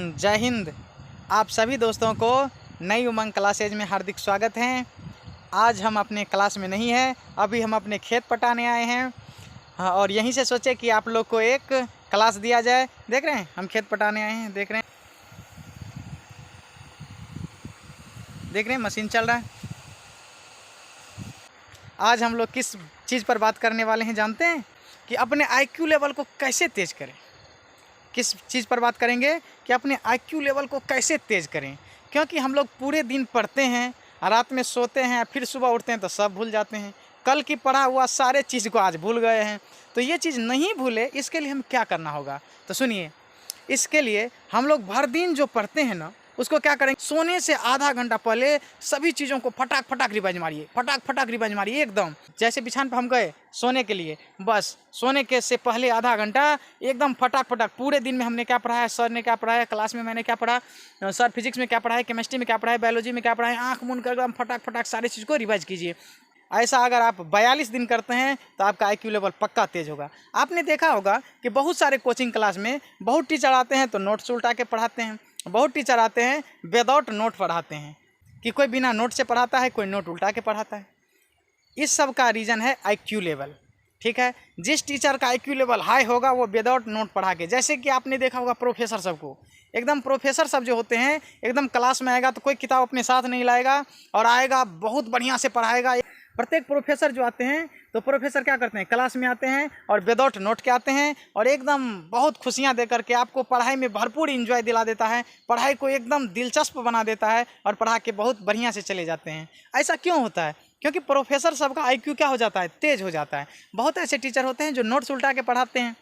जय हिंद। आप सभी दोस्तों को नई उमंग क्लासेज में हार्दिक स्वागत है। आज हम अपने क्लास में नहीं हैं, अभी हम अपने खेत पटाने आए हैं। और यहीं से सोचे कि आप लोग को एक क्लास दिया जाए। देख रहे हैं हम खेत पटाने आए हैं, देख रहे हैं मशीन चल रहा है। आज हम लोग किस चीज़ पर बात करने वाले हैं जानते हैं? कि अपने IQ लेवल को कैसे तेज़ करें। किस चीज़ पर बात करेंगे कि अपने IQ लेवल को कैसे तेज़ करें। क्योंकि हम लोग पूरे दिन पढ़ते हैं, रात में सोते हैं, फिर सुबह उठते हैं तो सब भूल जाते हैं। कल की पढ़ा हुआ सारे चीज़ को आज भूल गए हैं। तो ये चीज़ नहीं भूले, इसके लिए हम क्या करना होगा तो सुनिए। इसके लिए हम लोग भर दिन जो पढ़ते हैं ना, उसको क्या करेंगे, सोने से आधा घंटा पहले सभी चीज़ों को फटाक फटाक रिवाइज मारिए, फटाक फटाक रिवाइज मारिए एकदम। जैसे बिछान पर हम गए सोने के लिए, बस सोने के से पहले आधा घंटा एकदम फटाक फटाक पूरे दिन में हमने क्या पढ़ा है, सर ने क्या पढ़ा है, क्लास में मैंने क्या पढ़ा, सर फिजिक्स में क्या पढ़ा है, केमिस्ट्री में क्या पढ़ा है, बायोलॉजी में क्या पढ़ा है, आँख मूंद कर एकदम फटाक फटाक सारी चीज़ को रिवाइज कीजिए। ऐसा अगर आप 42 दिन करते हैं तो आपका IQ लेवल पक्का तेज़ होगा। आपने देखा होगा कि बहुत सारे कोचिंग क्लास में बहुत टीचर आते हैं तो नोट्स उल्टा के पढ़ाते हैं, बहुत टीचर आते हैं विदाउट नोट पढ़ाते हैं, कि कोई बिना नोट से पढ़ाता है, कोई नोट उल्टा के पढ़ाता है। इस सब का रीज़न है IQ लेवल। ठीक है, जिस टीचर का IQ लेवल हाई होगा वो विदाउट नोट पढ़ा के, जैसे कि आपने देखा होगा प्रोफेसर सबको, एकदम प्रोफेसर सब जो होते हैं एकदम क्लास में आएगा तो कोई किताब अपने साथ नहीं लाएगा और आएगा बहुत बढ़िया से पढ़ाएगा। प्रत्येक प्रोफेसर जो आते हैं तो प्रोफेसर क्या करते हैं, क्लास में आते हैं और विदाउट नोट के आते हैं और एकदम बहुत खुशियां दे करके आपको पढ़ाई में भरपूर एंजॉय दिला देता है, पढ़ाई को एकदम दिलचस्प बना देता है और पढ़ा के बहुत बढ़िया से चले जाते हैं। ऐसा क्यों होता है? क्योंकि प्रोफेसर सबका IQ क्या हो जाता है, तेज़ हो जाता है। बहुत ऐसे टीचर होते हैं जो नोट्स उल्टा के पढ़ाते हैं,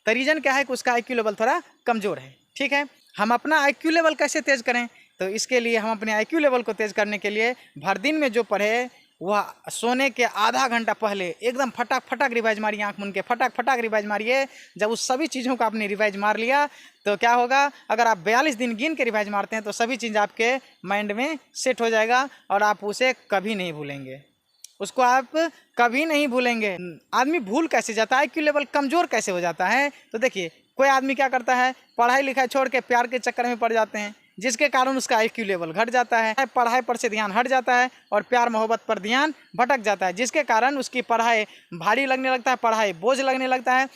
तो रीज़न क्या है कि उसका IQ लेवल थोड़ा कमज़ोर है। ठीक है, हम अपना IQ लेवल कैसे तेज़ करें? तो इसके लिए हम अपने IQ लेवल को तेज़ करने के लिए भर दिन में जो पढ़े वह सोने के आधा घंटा पहले एकदम फटाक फटाक रिवाइज मारिए, आँख मूंद के फटाक फटाक रिवाइज मारिए। जब उस सभी चीज़ों को आपने रिवाइज मार लिया तो क्या होगा, अगर आप 42 दिन गिन के रिवाइज मारते हैं तो सभी चीज़ आपके माइंड में सेट हो जाएगा और आप उसे कभी नहीं भूलेंगे, उसको आप कभी नहीं भूलेंगे। आदमी भूल कैसे जाता है, IQ लेवल कमज़ोर कैसे हो जाता है? तो देखिए, कोई आदमी क्या करता है, पढ़ाई लिखाई छोड़ के प्यार के चक्कर में पड़ जाते हैं, जिसके कारण उसका IQ लेवल घट जाता है, पढ़ाई पर से ध्यान हट जाता है और प्यार मोहब्बत पर ध्यान भटक जाता है, जिसके कारण उसकी पढ़ाई भारी लगने लगता है, पढ़ाई बोझ लगने लगता है,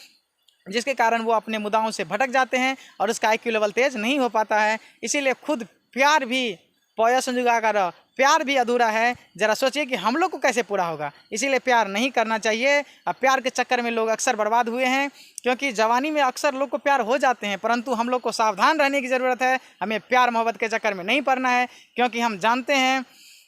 जिसके कारण वो अपने मुद्दाओं से भटक जाते हैं और उसका IQ लेवल तेज़ नहीं हो पाता है। इसीलिए खुद प्यार भी पौया संजुगा कर प्यार भी अधूरा है। ज़रा सोचिए कि हम लोग को कैसे पूरा होगा। इसीलिए प्यार नहीं करना चाहिए। अब प्यार के चक्कर में लोग अक्सर बर्बाद हुए हैं, क्योंकि जवानी में अक्सर लोग को प्यार हो जाते हैं, परंतु हम लोग को सावधान रहने की ज़रूरत है। हमें प्यार मोहब्बत के चक्कर में नहीं पड़ना है, क्योंकि हम जानते हैं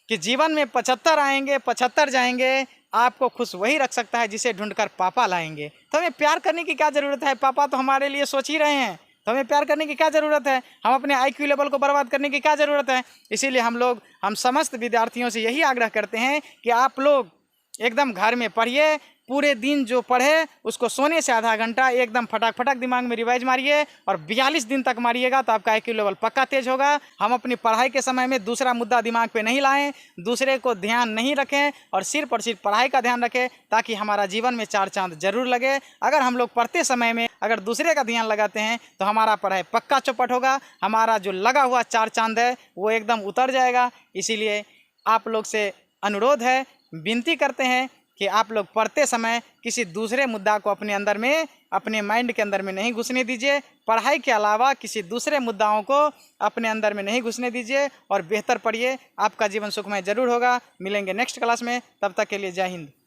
कि जीवन में 75 आएंगे 75 जाएंगे। आपको खुश वही रख सकता है जिसे ढूंढकर पापा लाएंगे। तो हमें प्यार करने की क्या ज़रूरत है, पापा तो हमारे लिए सोच ही रहे हैं, तो हमें प्यार करने की क्या ज़रूरत है, हम अपने IQ लेवल को बर्बाद करने की क्या ज़रूरत है। इसीलिए हम समस्त विद्यार्थियों से यही आग्रह करते हैं कि आप लोग एकदम घर में पढ़िए, पूरे दिन जो पढ़े उसको सोने से आधा घंटा एकदम फटाक फटाक दिमाग में रिवाइज मारिए और 42 दिन तक मारिएगा तो आपका IQ लेवल पक्का तेज होगा। हम अपनी पढ़ाई के समय में दूसरा मुद्दा दिमाग पे नहीं लाएं, दूसरे को ध्यान नहीं रखें और सिर्फ पढ़ाई का ध्यान रखें, ताकि हमारा जीवन में 4 चांद जरूर लगे। अगर हम लोग पढ़ते समय में अगर दूसरे का ध्यान लगाते हैं तो हमारा पढ़ाई पक्का चौपट होगा, हमारा जो लगा हुआ 4 चांद है वो एकदम उतर जाएगा। इसीलिए आप लोग से अनुरोध है, विनती करते हैं कि आप लोग पढ़ते समय किसी दूसरे मुद्दा को अपने अंदर में, अपने माइंड के अंदर में नहीं घुसने दीजिए। पढ़ाई के अलावा किसी दूसरे मुद्दाओं को अपने अंदर में नहीं घुसने दीजिए और बेहतर पढ़िए। आपका जीवन सुखमय जरूर होगा। मिलेंगे नेक्स्ट क्लास में, तब तक के लिए जय हिंद।